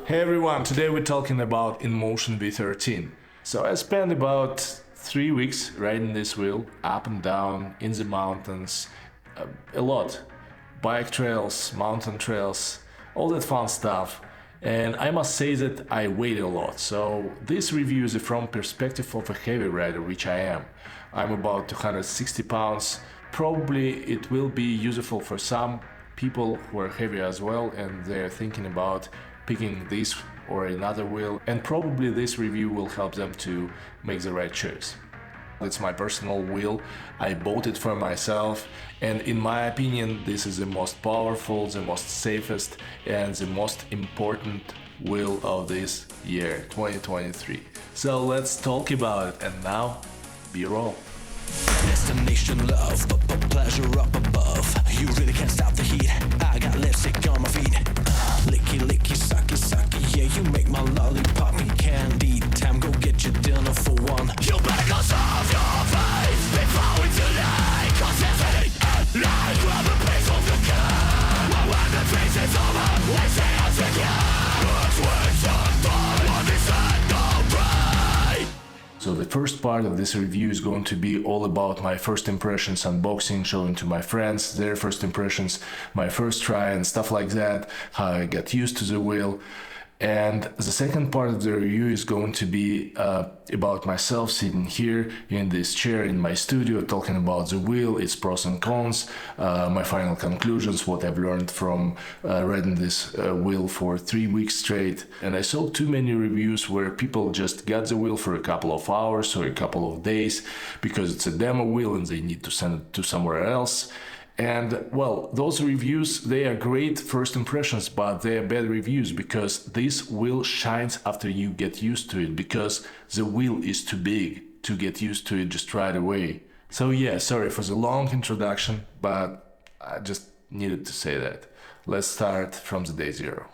Hey everyone, today we're talking about Inmotion V13. So I spent about 3 weeks riding this wheel up and down in the mountains, a lot. Bike trails, mountain trails, all that fun stuff. And I must say that I weighed a lot. So this review is from perspective of a heavy rider, which I am. I'm about 260 pounds. Probably it will be useful for some people who are heavy as well and they're thinking about picking this or another wheel, and probably this review will help them to make the right choice. It's my personal wheel, I bought it for myself, and in my opinion this is the most powerful, the most safest and the most important wheel of this year, 2023. So let's talk about it, and now, B-roll. Destination love, but pleasure up above. You really can't stop the heat. I got lipstick on my feet. Licky, licky, sucky, sucky. Yeah, you make my lollipop me candy. Time, go get your dinner for one. You better go solve your face before we tonight. Cause there's any life grab a piece of your car. But when the face is over, we say I'm secure. Looks with some fun on this side, go right. So the first part of this review is going to be all about my first impressions, unboxing, showing to my friends their first impressions, my first try and stuff like that, how I got used to the wheel. And the second part of the review is going to be about myself sitting here in this chair in my studio, talking about the wheel, its pros and cons, my final conclusions, what I've learned from riding this wheel for 3 weeks straight. And I saw too many reviews where people just got the wheel for a couple of hours or a couple of days because it's a demo wheel and they need to send it to somewhere else. And well, those reviews, they are great first impressions, but they are bad reviews because this wheel shines after you get used to it, because the wheel is too big to get used to it just right away. So yeah, sorry for the long introduction, but I just needed to say that. Let's start from the day zero.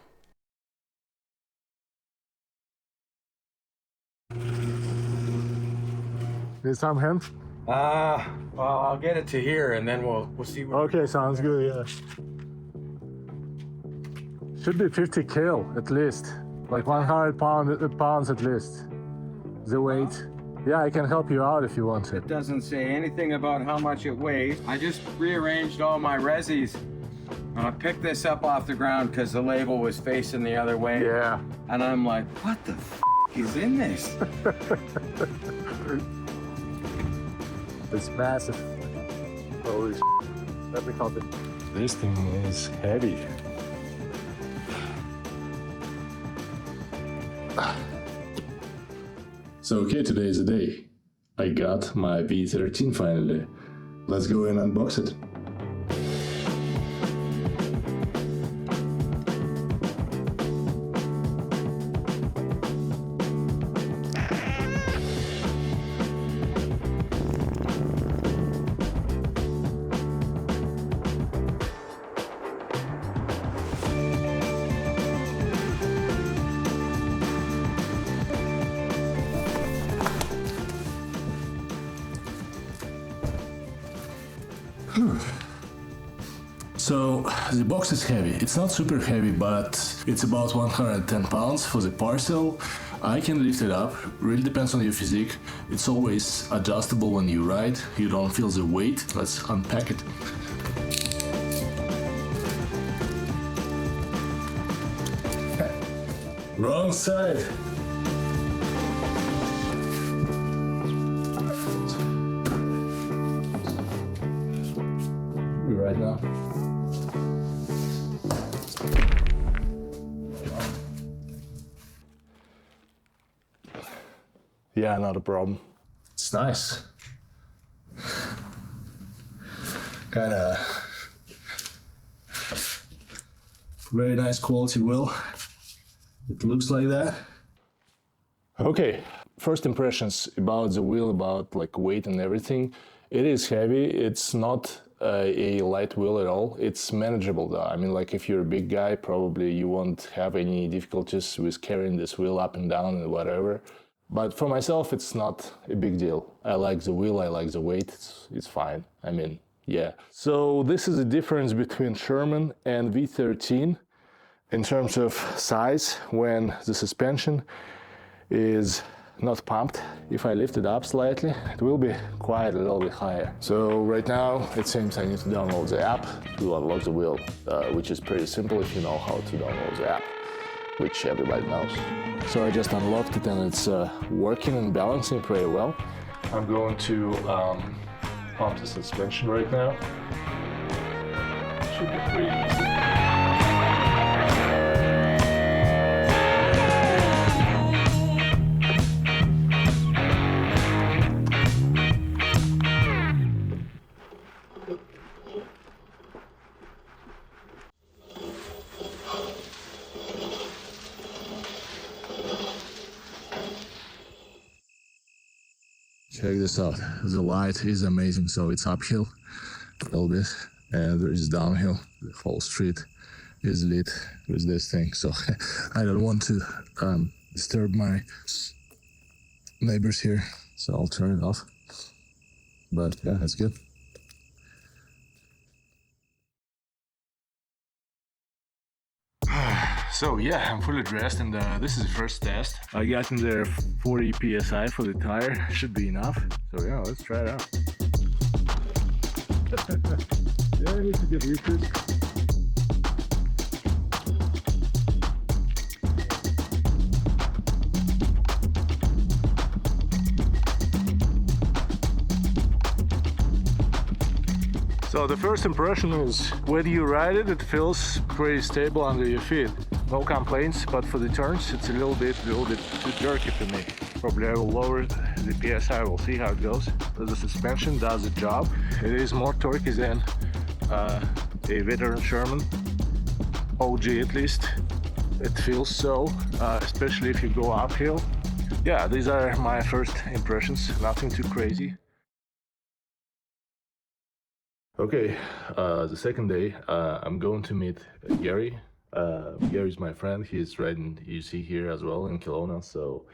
Need some hint? Well, I'll get it to here and then we'll see what. Okay, sounds good, yeah. Should be 50 kilo at least. Like 100 pounds at least. The weight. Yeah, I can help you out if you want to. It doesn't say anything about how much it weighs. I just rearranged all my resis. I picked this up off the ground because the label was facing the other way. Yeah. And I'm like, what the is in this? It's massive. Holy let me count it. This thing is heavy. So okay, today is the day. I got my V13 finally. Let's go and unbox it. So the box is heavy. It's not super heavy, but it's about 110 pounds for the parcel. I can lift it up, really depends on your physique. It's always adjustable when you ride, you don't feel the weight. Let's unpack it. Wrong side. Right now. Yeah, not a problem. It's nice. Kinda very nice quality wheel. It looks like that. Okay, first impressions about the wheel, about like weight and everything. It is heavy. It's not a light wheel at all. It's manageable though. I mean, like if you're a big guy, probably you won't have any difficulties with carrying this wheel up and down and whatever. But for myself, it's not a big deal. I like the wheel, I like the weight, it's fine. I mean, yeah. So this is the difference between Sherman and V13. In terms of size, when the suspension is not pumped, if I lift it up slightly, it will be quite a little bit higher. So right now, it seems I need to download the app to unlock the wheel, which is pretty simple if you know how to download the app, which everybody knows. So I just unlocked it and it's working and balancing pretty well. I'm going to pump the suspension right now. Should be pretty easy. Check this out, the light is amazing. So it's uphill a little bit and there is downhill. The whole street is lit with this thing. So I don't want to disturb my neighbors here. So I'll turn it off. But yeah, that's good. So yeah, I'm fully dressed and this is the first test. I got in there 40 psi for the tire, should be enough. So yeah, let's try it out. Yeah, I need to get used to it. So the first impression is when you ride it, it feels pretty stable under your feet. No complaints, but for the turns, it's a little bit too jerky for me. Probably I will lower the PSI, we'll see how it goes. The suspension does the job. It is more torquey than a veteran Sherman, OG at least. It feels so, especially if you go uphill. Yeah, these are my first impressions, nothing too crazy. Okay, the second day, I'm going to meet Gary. Gary's my friend. He's riding UC here as well in Kelowna, so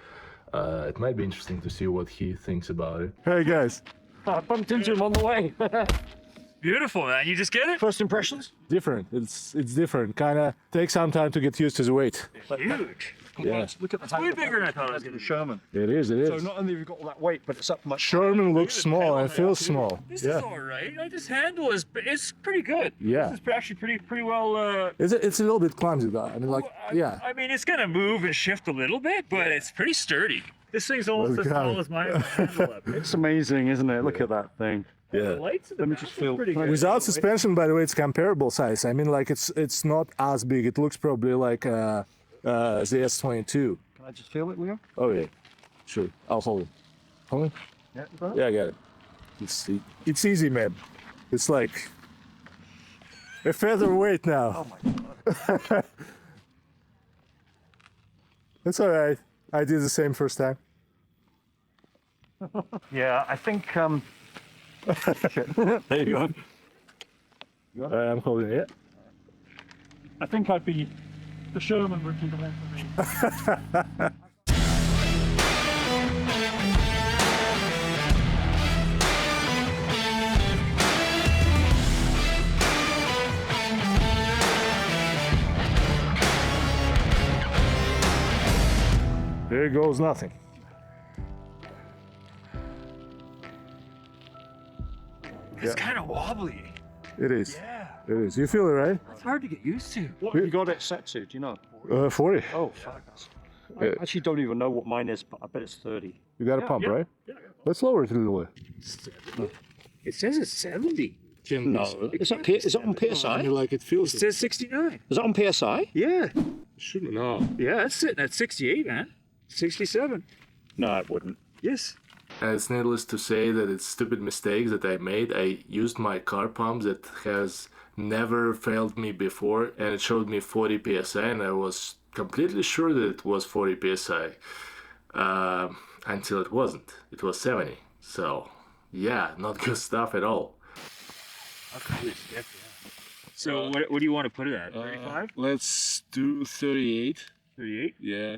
it might be interesting to see what he thinks about it. Hey guys. I bumped into him on the way. Beautiful, man. You just get it? First impressions? Different. It's different. Kind of takes some time to get used to the weight. Huge. Yeah. Look at the tank. Way bigger than I thought I was going to. Sherman. It is. So not only have you got all that weight, but it's up much. Sherman looks small and feels small. This is all right. This handle is pretty good. Yeah. This is actually pretty well. It's a little bit clumsy though. I mean, like, yeah. I mean, it's going to move and shift a little bit, but it's pretty sturdy. This thing's almost as tall as my handle up. It's amazing, isn't it? Look at that thing. Yeah. Let me just feel pretty good. Without suspension, by the way, it's comparable size. I mean, like it's not as big. It looks probably like the S22. Can I just feel it, Leo? Oh yeah, sure. I'll hold it. Hold it? Yeah, yeah, I got it. It's easy, man. It's like a featherweight now. Oh my God. That's all right. I did the same first time. Yeah, I think. There you go. I'm holding it. I think I'd be the Sherman would be the one for me. There goes nothing. It's kind of wobbly. It is. Yeah. It is. You feel it, right? It's hard to get used to. What have you got it set to? Do you know? 40. Oh, fuck. I actually don't even know what mine is, but I bet it's 30. You got a pump, right? Yeah. Let's lower it a little bit. It says it's 70. No, is that on PSI? I mean, like it feels. It says 69. Is that on PSI? Yeah. Shouldn't know. Yeah, it's sitting at 68, man. 67. No, it wouldn't. Yes. It's needless to say that it's stupid mistakes that I made. I used my car pump that has never failed me before, and it showed me 40 psi, and I was completely sure that it was 40 psi until it wasn't. It was 70. So yeah, not good stuff at all. So what do you want to put it at? 35? Let's do 38. 38? Yeah.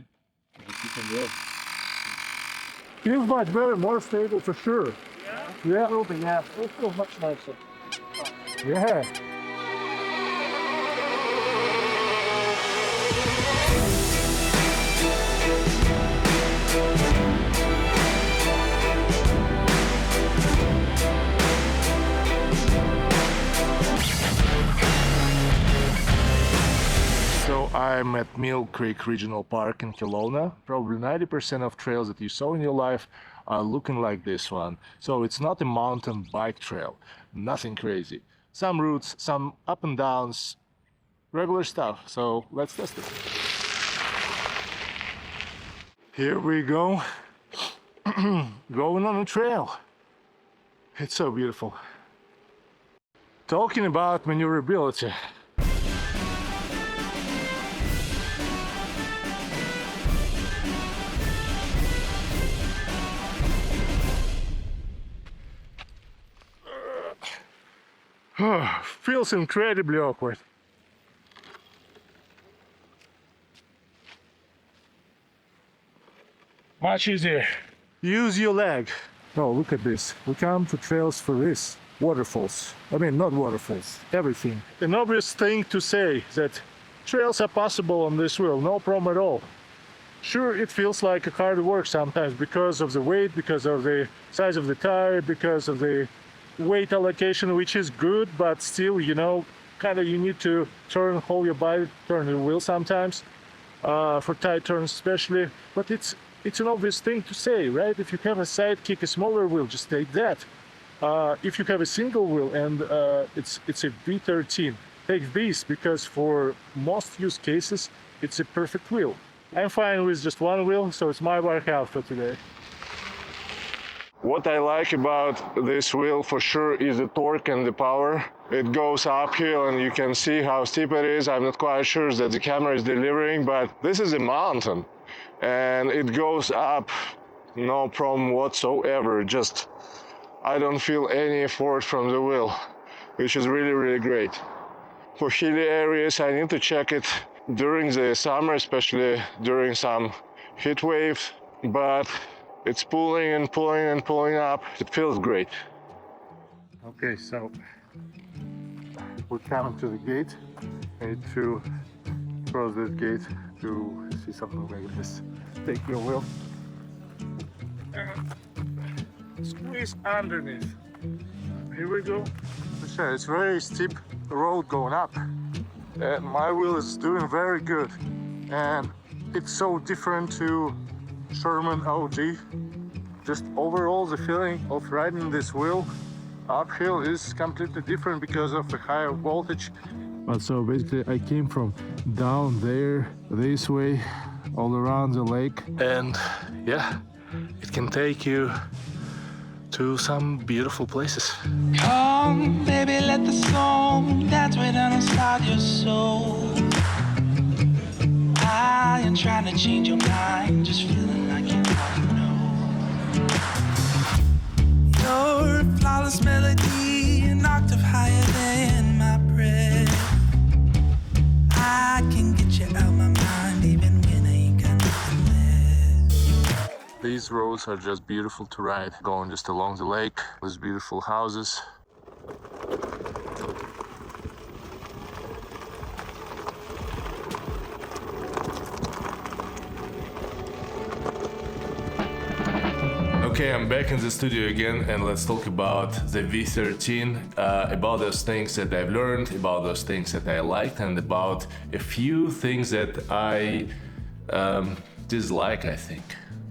Feels much better, more stable for sure. Yeah? Yeah. It will be, yeah. It feels much nicer. Yeah. So I'm at Mill Creek Regional Park in Kelowna. Probably 90% of trails that you saw in your life are looking like this one. So it's not a mountain bike trail, nothing crazy. Some routes, some up and downs, regular stuff. So let's test it. Here we go, going on a trail. It's so beautiful. Talking about maneuverability. Feels incredibly awkward. Much easier. Use your leg. Oh, look at this. We come to trails for this. Waterfalls. I mean, not waterfalls. Everything. An obvious thing to say that trails are possible on this wheel. No problem at all. Sure, it feels like a hard work sometimes because of the weight, because of the size of the tire, because of the weight allocation, which is good, but still, you know, kind of you need to hold your body, turn the wheel sometimes, for tight turns especially. But it's an obvious thing to say, right? If you have a sidekick, a smaller wheel, just take that. If you have a single wheel and it's a V13, take this, because for most use cases, it's a perfect wheel. I'm fine with just one wheel, so it's my workout for today. What I like about this wheel for sure is the torque and the power. It goes uphill and you can see how steep it is. I'm not quite sure that the camera is delivering, but this is a mountain and it goes up, no problem whatsoever. Just, I don't feel any effort from the wheel, which is really, really great. For hilly areas, I need to check it during the summer, especially during some heat waves, but it's pulling and pulling and pulling up. It feels great. Okay, so we're coming to the gate. I need to cross this gate to see something like this. Take your wheel. Squeeze underneath. Here we go. It's very steep road going up. And my wheel is doing very good. And it's so different to Sherman OG. Just overall the feeling of riding this wheel uphill is completely different because of the higher voltage. But so basically I came from down there this way all around the lake, and yeah, it can take you to some beautiful places. Come, baby, let the song dance within inside your soul. I ain't trying to change your mind, just feeling like you already know. Your flawless melody, an octave higher than my breath. I can get you out my mind, even when I ain't got nothing left. These roads are just beautiful to ride, going just along the lake with beautiful houses. Okay, I'm back in the studio again, and let's talk about the V13, about those things that I've learned, about those things that I liked, and about a few things that I dislike, I think.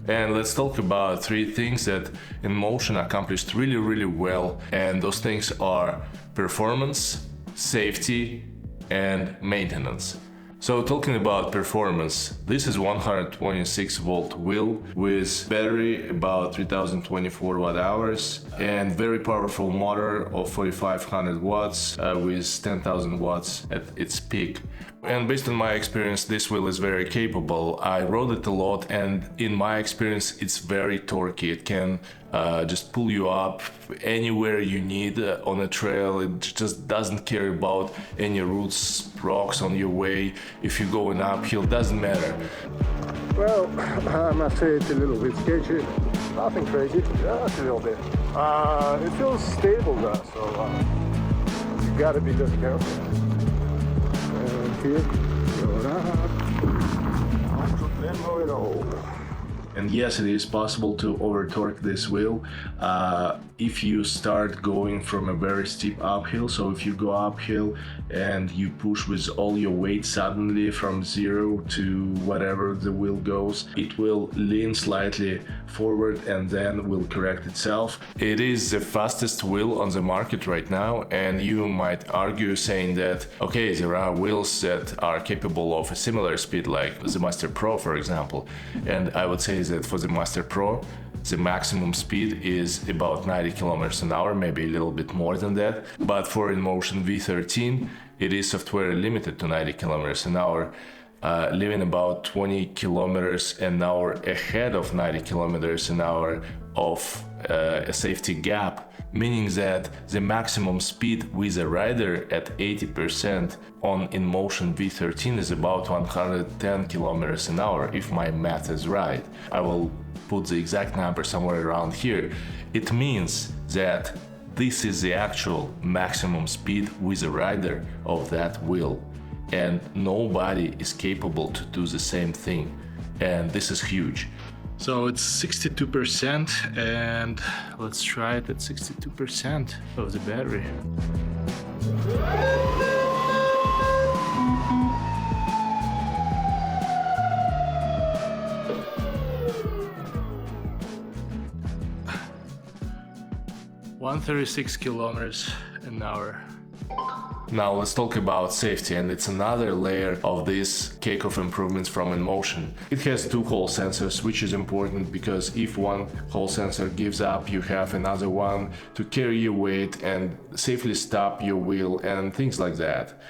And let's talk about 3 things that Inmotion accomplished really, really well, and those things are performance, safety, and maintenance. So talking about performance, this is 126 volt wheel with battery about 3024 watt hours and very powerful motor of 4500 watts with 10,000 watts at its peak. And based on my experience, this wheel is very capable. I rode it a lot, and in my experience, it's very torquey. It can just pull you up anywhere you need on a trail. It just doesn't care about any roots, rocks on your way. If you're going uphill, doesn't matter. Well, I must say it's a little bit sketchy. Nothing crazy, just a little bit. It feels stable though, so you gotta be just careful. And here, go up. I could demo it all. And yes, it is possible to over torque this wheel if you start going from a very steep uphill. So if you go uphill and you push with all your weight suddenly from 0 to whatever the wheel goes, it will lean slightly forward and then will correct itself. It is the fastest wheel on the market right now, and you might argue saying that, okay, there are wheels that are capable of a similar speed like the Master Pro, for example. And I would say that for the Master Pro, the maximum speed is about 90 kilometers an hour, maybe a little bit more than that. But for Inmotion V13, it is software limited to 90 kilometers an hour, leaving about 20 kilometers an hour ahead of 90 kilometers an hour of a safety gap, meaning that the maximum speed with a rider at 80% on Inmotion V13 is about 110 kilometers an hour, if my math is right. I will put the exact number somewhere around here. It means that this is the actual maximum speed with a rider of that wheel, and nobody is capable to do the same thing, and this is huge. So it's 62%, and let's try it at 62% of the battery. (136 kilometers an hour). Now let's talk about safety, and it's another layer of this cake of improvements from Inmotion. It has 2 Hall sensors, which is important because if one Hall sensor gives up, you have another one to carry your weight and safely stop your wheel and things like that.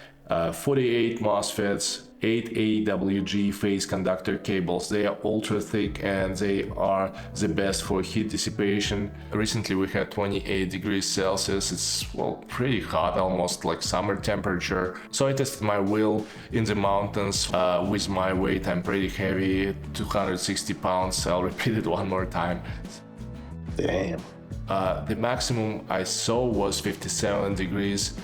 48 MOSFETs, 8 AWG phase conductor cables. They are ultra thick and they are the best for heat dissipation. Recently we had 28 degrees Celsius. It's, well, pretty hot, almost like summer temperature. So I tested my wheel in the mountains with my weight. I'm pretty heavy, 260 pounds. I'll repeat it one more time. Damn. The maximum I saw was 57 degrees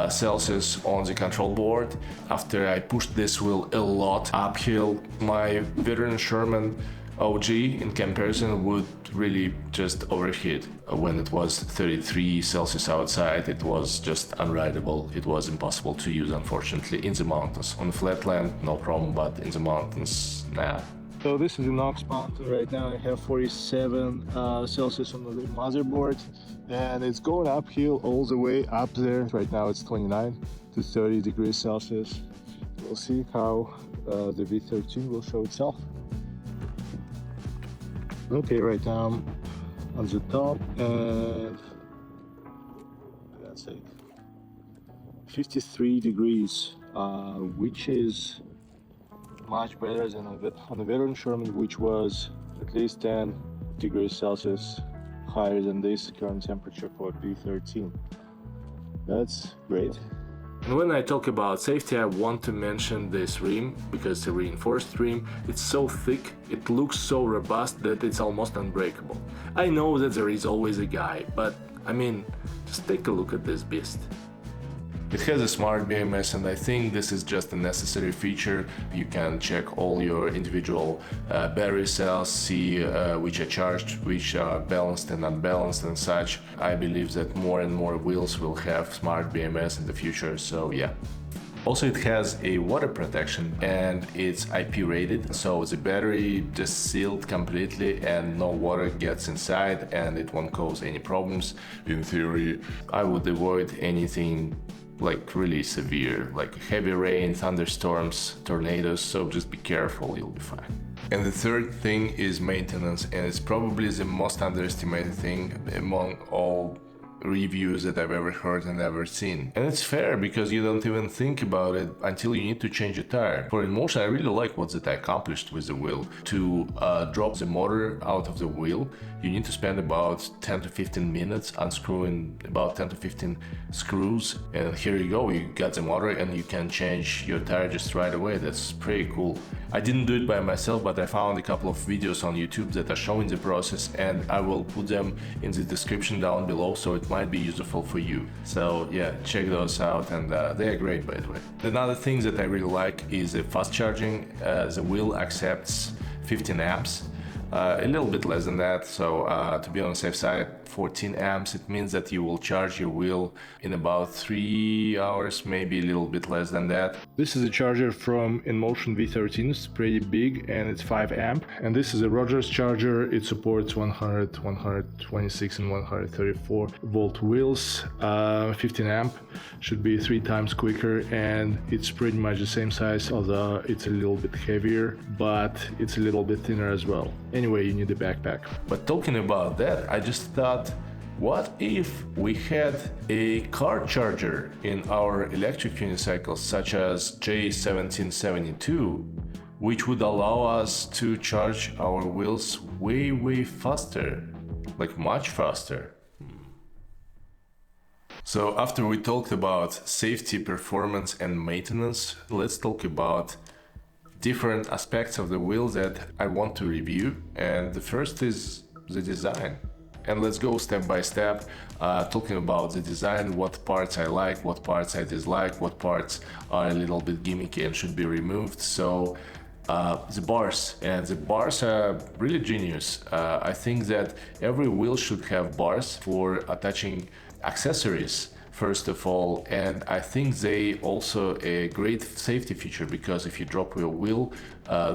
Celsius on the control board. After I pushed this wheel a lot uphill, my veteran Sherman OG in comparison would really just overheat. When it was 33 Celsius outside, it was just unrideable. It was impossible to use, unfortunately, in the mountains. On the flat land, no problem, but in the mountains, nah. So this is the NOx mountain right now. I have 47 Celsius on the motherboard, and it's going uphill all the way up there. Right now it's 29 to 30 degrees Celsius. We'll see how the V13 will show itself. Okay, right now I'm on the top, and that's it. 53 degrees, which is much better than on the veteran Sherman, which was at least 10 degrees Celsius higher than this current temperature for V13. That's great. And when I talk about safety, I want to mention this rim, because it's a reinforced rim. It's so thick, it looks so robust that it's almost unbreakable. I know that there is always a guy, but I mean, just take a look at this beast. It has a smart BMS, and I think this is just a necessary feature. You can check all your individual battery cells, see which are charged, which are balanced and unbalanced and such. I believe that more and more wheels will have smart BMS in the future, so yeah. Also, it has a water protection and it's IP rated, so the battery just sealed completely and no water gets inside and it won't cause any problems. In theory, I would avoid anything like really severe, like heavy rain, thunderstorms, tornadoes, so just be careful, you'll be fine. And the third thing is maintenance, and it's probably the most underestimated thing among all reviews that I've ever heard and ever seen. And it's fair, because you don't even think about it until you need to change a tire. For Inmotion, I really like what that accomplished with the wheel. To drop the motor out of the wheel, you need to spend about 10 to 15 minutes unscrewing about 10 to 15 screws, and here you go, you got the motor and you can change your tire just right away. That's pretty cool. I didn't do it by myself, but I found a couple of videos on YouTube that are showing the process, and I will put them in the description down below, so it might be useful for you. So yeah, check those out, and they are great, by the way. Another thing that I really like is the fast charging. The wheel accepts 15 amps. a little bit less than that. So to be on the safe side, 14 amps, it means that you will charge your wheel in about 3 hours, maybe a little bit less than that. This is a charger from Inmotion V13. It's pretty big and it's 5 amp. And this is a Rogers charger. It supports 100, 126 and 134 volt wheels. 15 amp, should be 3 times quicker, and it's pretty much the same size, although it's a little bit heavier, but it's a little bit thinner as well. Anyway, you need a backpack. But talking about that, I just thought, what if we had a car charger in our electric unicycles, such as J1772, which would allow us to charge our wheels way faster, like much faster. So after we talked about safety, performance and maintenance, let's talk about different aspects of the wheel that I want to review. And the first is the design. And let's go step by step, talking about the design, what parts I like, what parts I dislike, what parts are a little bit gimmicky and should be removed. So the bars are really genius. I think that every wheel should have bars for attaching accessories first of all, and I think they also a great safety feature, because if you drop your wheel,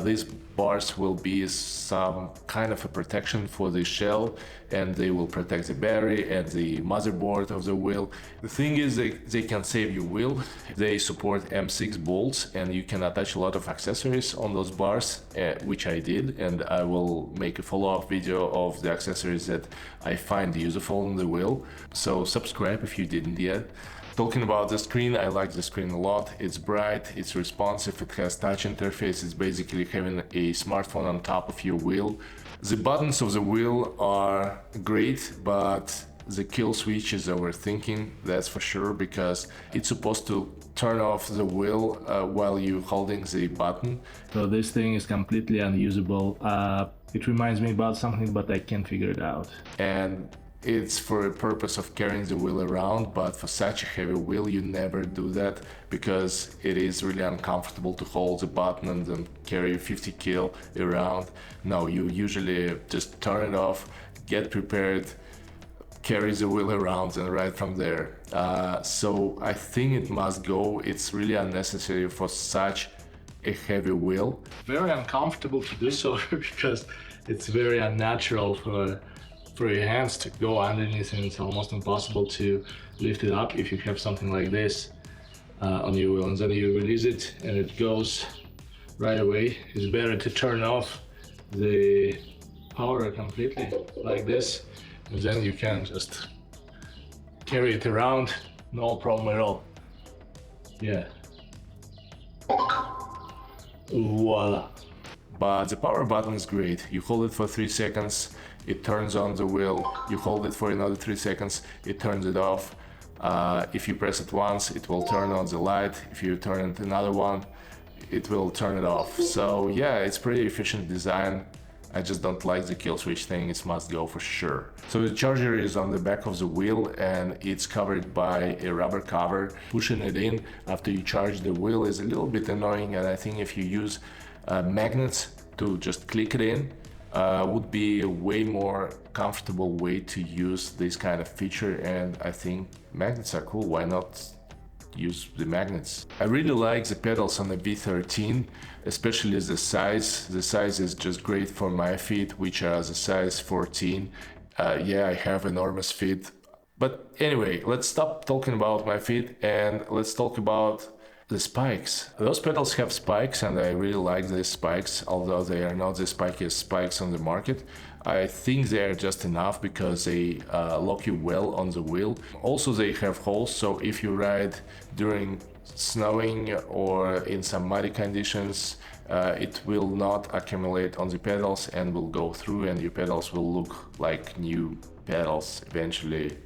these bars will be some kind of a protection for the shell, and they will protect the battery and the motherboard of the wheel. The thing is, they can save your wheel. They support M6 bolts, and you can attach a lot of accessories on those bars, which I did, and I will make a follow-up video of the accessories that I find useful on the wheel. So subscribe if you didn't yet. Talking about the screen, I like the screen a lot. It's bright, it's responsive, it has touch interface. It's basically having a smartphone on top of your wheel. The buttons of the wheel are great, but the kill switch is overthinking, that's for sure, because it's supposed to turn off the wheel while you're holding the button. So this thing is completely unusable. It reminds me about something, but I can't figure it out. And it's for a purpose of carrying the wheel around, but for such a heavy wheel you never do that, because it is really uncomfortable to hold the button and then carry 50 kg around. No, you usually just turn it off, get prepared, carry the wheel around and ride from there. So I think it must go. It's really unnecessary for such a heavy wheel. Very uncomfortable to do so because it's very unnatural for your hands to go underneath, and it's almost impossible to lift it up if you have something like this on your wheel, and then you release it and it goes right away. It's better to turn off the power completely like this, and then you can just carry it around, no problem at all. Yeah. Voila. But the power button is great. You hold it for 3 seconds, it turns on the wheel. You hold it for another 3 seconds, it turns it off. If you press it once, it will turn on the light. If you turn it another one, it will turn it off. So yeah, it's pretty efficient design. I just don't like the kill switch thing. It must go for sure. So the charger is on the back of the wheel, and it's covered by a rubber cover. Pushing it in after you charge the wheel is a little bit annoying, and I think if you use magnets to just click it in, would be a way more comfortable way to use this kind of feature. And I think magnets are cool. Why not use the magnets? I really like the pedals on the V13, especially the size. The size is just great for my feet, which are the size 14. Yeah, I have enormous feet. But anyway, let's stop talking about my feet and let's talk about the spikes. Those pedals have spikes, and I really like these spikes, although they are not the spikiest spikes on the market. I think they are just enough because they lock you well on the wheel. Also, they have holes, so if you ride during snowing or in some muddy conditions, it will not accumulate on the pedals and will go through, and your pedals will look like new pedals eventually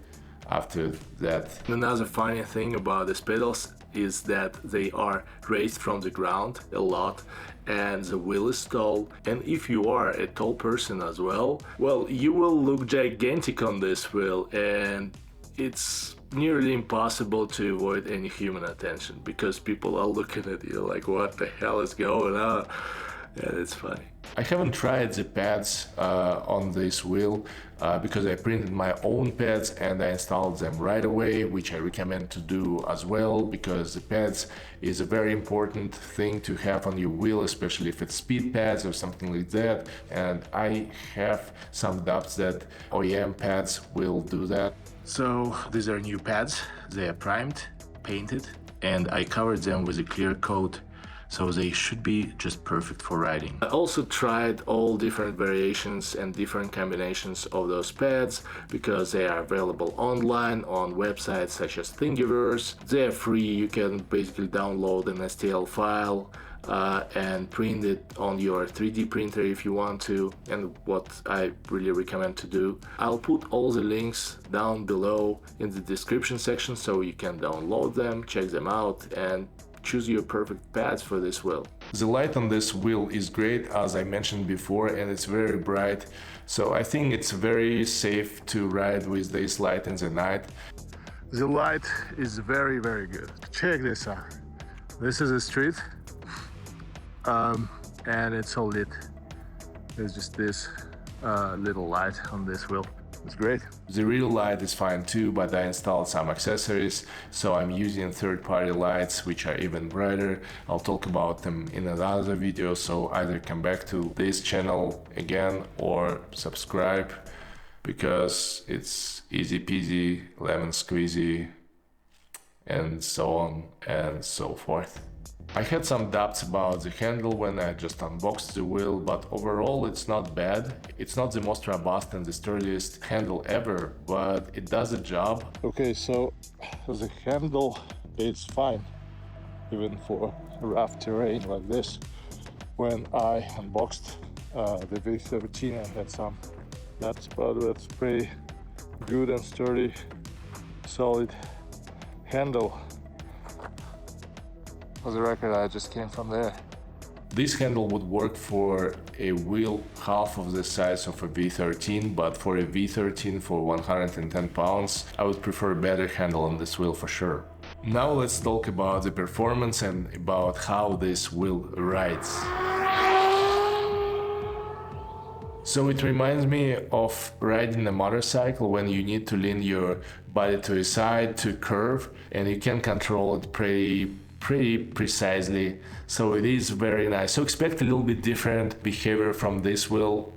after that. Another funny thing about these pedals is that they are raised from the ground a lot, and the wheel is tall. And if you are a tall person as well, well, you will look gigantic on this wheel, and it's nearly impossible to avoid any human attention because people are looking at you like, what the hell is going on? Yeah, that's funny. I haven't tried the pads on this wheel because I printed my own pads and I installed them right away, which I recommend to do as well, because the pads is a very important thing to have on your wheel, especially if it's speed pads or something like that. And I have some doubts that OEM pads will do that. So these are new pads. They are primed, painted, and I covered them with a clear coat, so they should be just perfect for riding. I also tried all different variations and different combinations of those pads because they are available online on websites such as Thingiverse. They are free. You can basically download an STL file and print it on your 3D printer if you want to, and what I really recommend to do. I'll put all the links down below in the description section so you can download them, check them out, and choose your perfect pads for this wheel. The light on this wheel is great, as I mentioned before, and it's very bright, so I think it's very safe to ride with this light in the night. The light is very, very good. Check this out. This is a street, and it's all lit. There's just this little light on this wheel. It's great. The real light is fine too, but I installed some accessories, so I'm using third-party lights which are even brighter. I'll talk about them in another video, so either come back to this channel again or subscribe, because it's easy peasy, lemon squeezy, and so on and so forth. I had some doubts about the handle when I just unboxed the wheel, but overall it's not bad. It's not the most robust and the sturdiest handle ever, but it does the job. Okay, so the handle is fine, even for rough terrain like this. When I unboxed the V13, I had some doubts, but it's pretty good and sturdy, solid handle. For the record, I just came from there. This handle would work for a wheel half of the size of a V13, but for a V13 for 110 pounds, I would prefer a better handle on this wheel for sure. Now let's talk about the performance and about how this wheel rides. So it reminds me of riding a motorcycle when you need to lean your body to a side to curve, and you can control it pretty precisely, so it is very nice. So expect a little bit different behavior from this wheel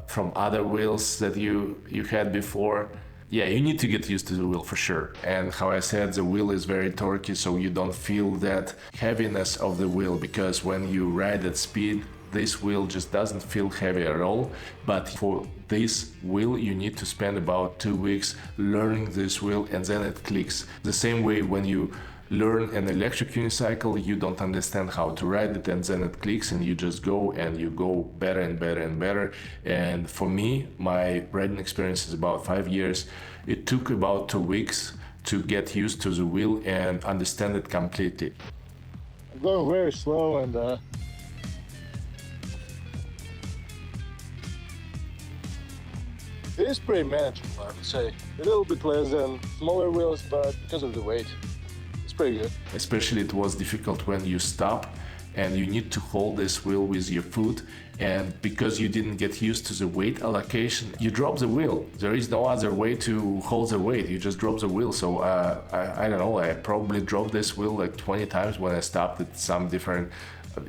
from other wheels that you had before. Yeah, you need to get used to the wheel for sure. And how I said, the wheel is very torquey, so you don't feel that heaviness of the wheel, because when you ride at speed, this wheel just doesn't feel heavy at all. But for this wheel, you need to spend about 2 weeks learning this wheel, and then it clicks. The same way when you learn an electric unicycle, you don't understand how to ride it, and then it clicks and you just go, and you go better and better and better. And for me, my riding experience is about 5 years. It took about 2 weeks to get used to the wheel and understand it completely. I'm going very slow, and it is pretty manageable, I would say. A little bit less than smaller wheels, but because of the weight, pretty good. Especially it was difficult when you stop and you need to hold this wheel with your foot, and because you didn't get used to the weight allocation, you drop the wheel. There is no other way to hold the weight, you just drop the wheel. So I don't know, I probably dropped this wheel like 20 times when I stopped at some different...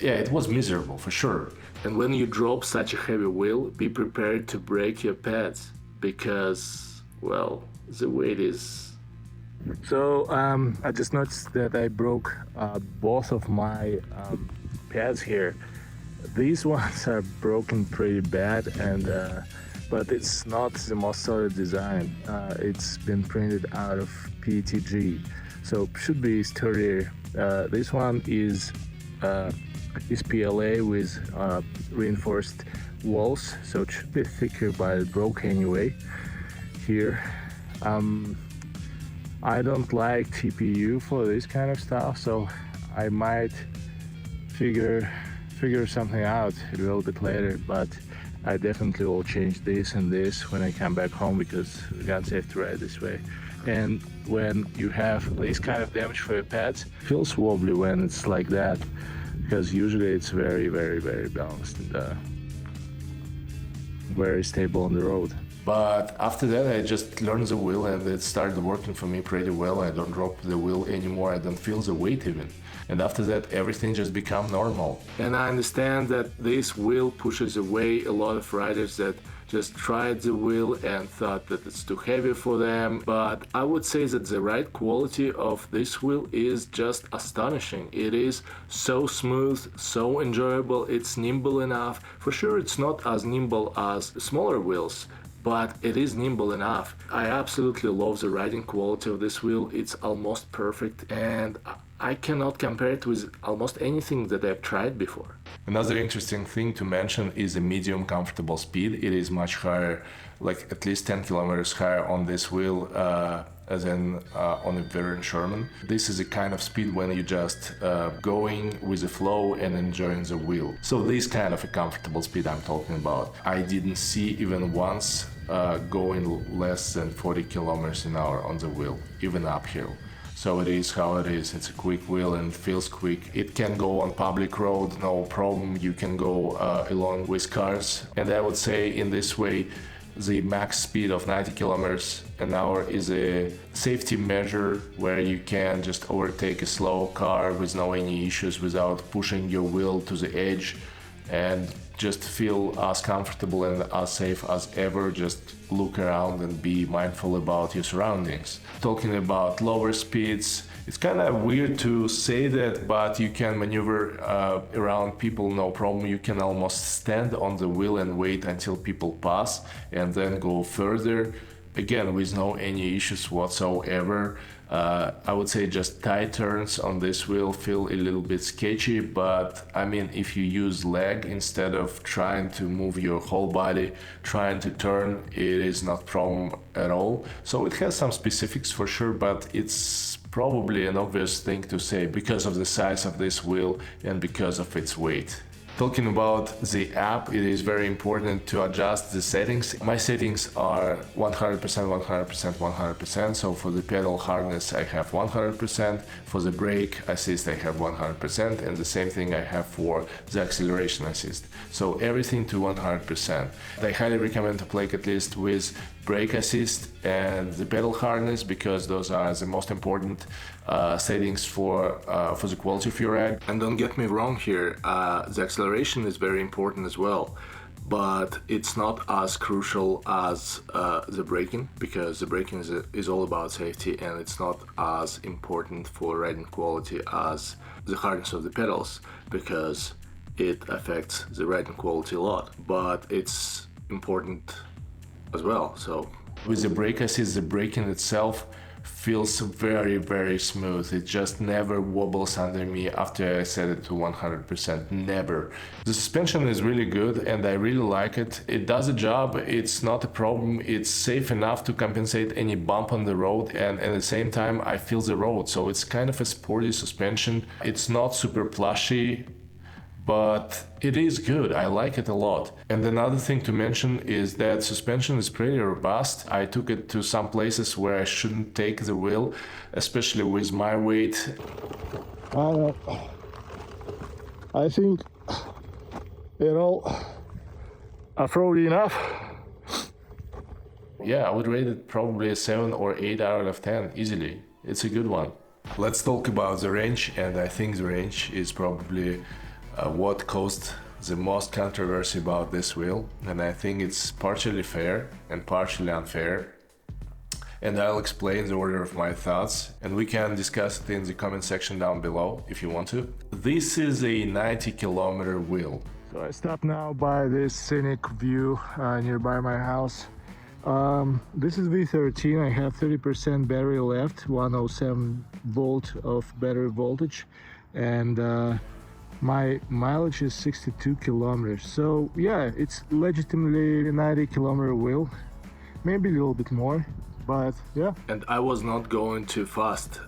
Yeah, it was miserable for sure. And when you drop such a heavy wheel, be prepared to break your pads, because, well, the weight is... So I just noticed that I broke both of my pads here. These ones are broken pretty bad, and but it's not the most solid design. It's been printed out of PETG, so should be sturdier. This one is PLA with reinforced walls, so it should be thicker, but it broke anyway. Here. I don't like TPU for this kind of stuff, so I might figure something out a little bit later, but I definitely will change this and this when I come back home, because it's unsafe to ride this way. And when you have this kind of damage for your pads, it feels wobbly when it's like that. because usually it's very balanced and very stable on the road. But after that, I just learned the wheel and it started working for me pretty well. I don't drop the wheel anymore. I don't feel the weight even. And after that, everything just become normal. And I understand that this wheel pushes away a lot of riders that just tried the wheel and thought that it's too heavy for them. But I would say that the ride quality of this wheel is just astonishing. It is so smooth, so enjoyable, it's nimble enough. For sure, it's not as nimble as smaller wheels, but it is nimble enough. I absolutely love the riding quality of this wheel. It's almost perfect and I cannot compare it with almost anything that I've tried before. Another interesting thing to mention is the medium comfortable speed. It is much higher, like at least 10 kilometers higher on this wheel than on a V13 Sherman. This is a kind of speed when you just going with the flow and enjoying the wheel. So this kind of a comfortable speed I'm talking about. I didn't see even once going less than 40 kilometers an hour on the wheel, even uphill. So it is how it is. It's a quick wheel and it feels quick. It can go on public road, no problem. You can go along with cars. And I would say in this way, the max speed of 90 kilometers an hour is a safety measure where you can just overtake a slow car with no any issues without pushing your wheel to the edge and just feel as comfortable and as safe as ever. Just look around and be mindful about your surroundings. Talking about lower speeds, it's kind of weird to say that, but you can maneuver around people no problem. You can almost stand on the wheel and wait until people pass and then go further, again with no any issues whatsoever. I would say just tight turns on this wheel feel a little bit sketchy, but I mean, if you use leg instead of trying to move your whole body, trying to turn, it is not problem at all. So it has some specifics for sure, but it's probably an obvious thing to say because of the size of this wheel and because of its weight. Talking about the app, it is very important to adjust the settings. My settings are 100%, 100%, 100%. So for the pedal harness, I have 100%. For the brake assist, I have 100%. And the same thing I have for the acceleration assist. So everything to 100%. I highly recommend to play at least with brake assist and the pedal harness because those are the most important settings for the quality of your ride. And don't get me wrong here, the acceleration is very important as well, but it's not as crucial as the braking because the braking is all about safety and it's not as important for riding quality as the hardness of the pedals because it affects the riding quality a lot, but it's important as well. So with the brake assist, the braking itself feels very smooth. It just never wobbles under me after I set it to 100%, never. The suspension is really good and I really like it. It does the job, it's not a problem, it's safe enough to compensate any bump on the road and at the same time I feel the road. So it's kind of a sporty suspension. It's not super plushy, but it is good. I like it a lot. And another thing to mention is that suspension is pretty robust. I took it to some places where I shouldn't take the wheel, especially with my weight. I think it all off-roady enough. Yeah, I would rate it probably a 7 or 8 out of 10 easily. It's a good one. Let's talk about the range, and I think the range is probably what caused the most controversy about this wheel, and I think it's partially fair and partially unfair, and I'll explain the order of my thoughts and we can discuss it in the comment section down below if you want to. This is a 90 kilometer wheel. So I stopped now by this Scenic view nearby my house. This is V13. I have 30% battery left, 107 volt of battery voltage, and my mileage is 62 kilometers. So yeah, it's legitimately a 90 kilometer wheel, maybe a little bit more, but yeah. And I was not going too fast,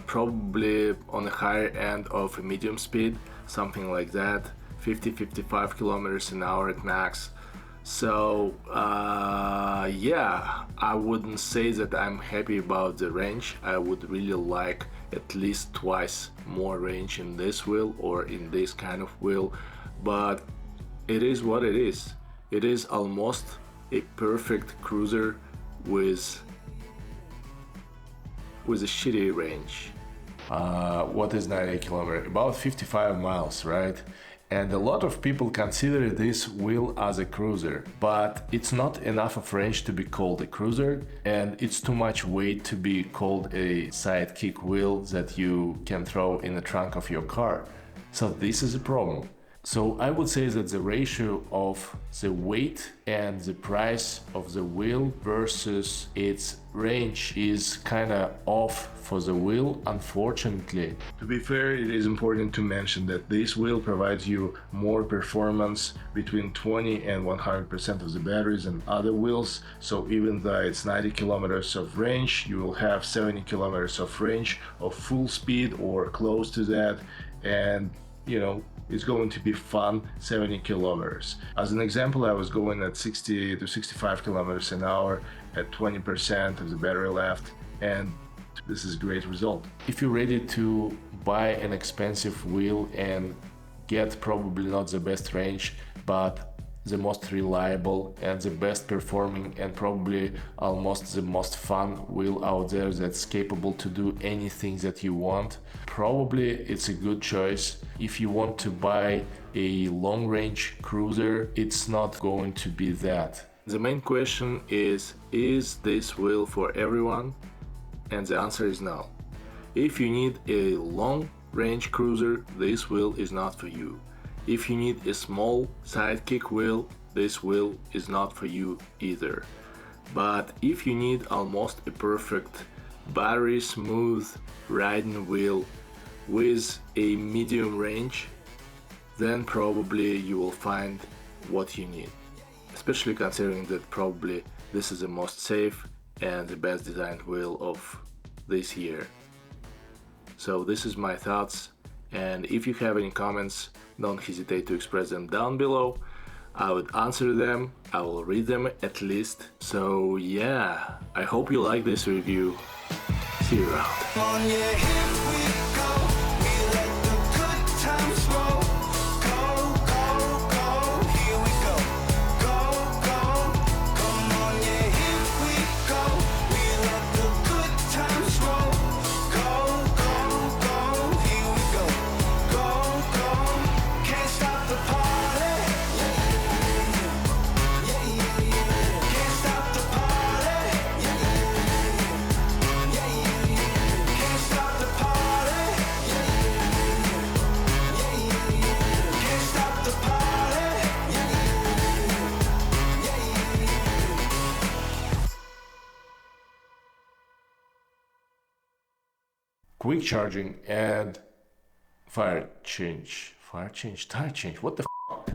probably on the higher end of a medium speed, something like that, 50-55 kilometers an hour at max. So yeah, I wouldn't say that I'm happy about the range. I would really like at least twice more range in this wheel or in this kind of wheel, but it is what it is. It is almost a perfect cruiser with a shitty range. What is 90 kilometers? About 55 miles, right? And a lot of people consider this wheel as a cruiser, but it's not enough of range to be called a cruiser, and it's too much weight to be called a sidekick wheel that you can throw in the trunk of your car. So this is a problem. So I would say that the ratio of the weight and the price of the wheel versus its range is kinda off for the wheel, unfortunately. To be fair, it is important to mention that this wheel provides you more performance, between 20 and 100% of the batteries than other wheels. So even though it's 90 kilometers of range, you will have 70 kilometers of range of full speed or close to that, and you know, it's going to be fun 70 kilometers. As an example, I was going at 60 to 65 kilometers an hour at 20% of the battery left, and this is a great result. If you're ready to buy an expensive wheel and get probably not the best range, but the most reliable and the best performing and probably almost the most fun wheel out there that's capable to do anything that you want, probably it's a good choice. If you want to buy a long range cruiser, it's not going to be that. The main question is this wheel for everyone? And the answer is no. If you need a long range cruiser, this wheel is not for you. If you need a small sidekick wheel, this wheel is not for you either. But if you need almost a perfect battery smooth riding wheel with a medium range, then probably you will find what you need. Especially considering that probably this is the most safe and the best designed wheel of this year. So this is my thoughts, and if you have any comments, don't hesitate to express them down below. I would answer them, I will read them at least. So yeah, I hope you like this review. See you around. Quick charging and tire change, what the f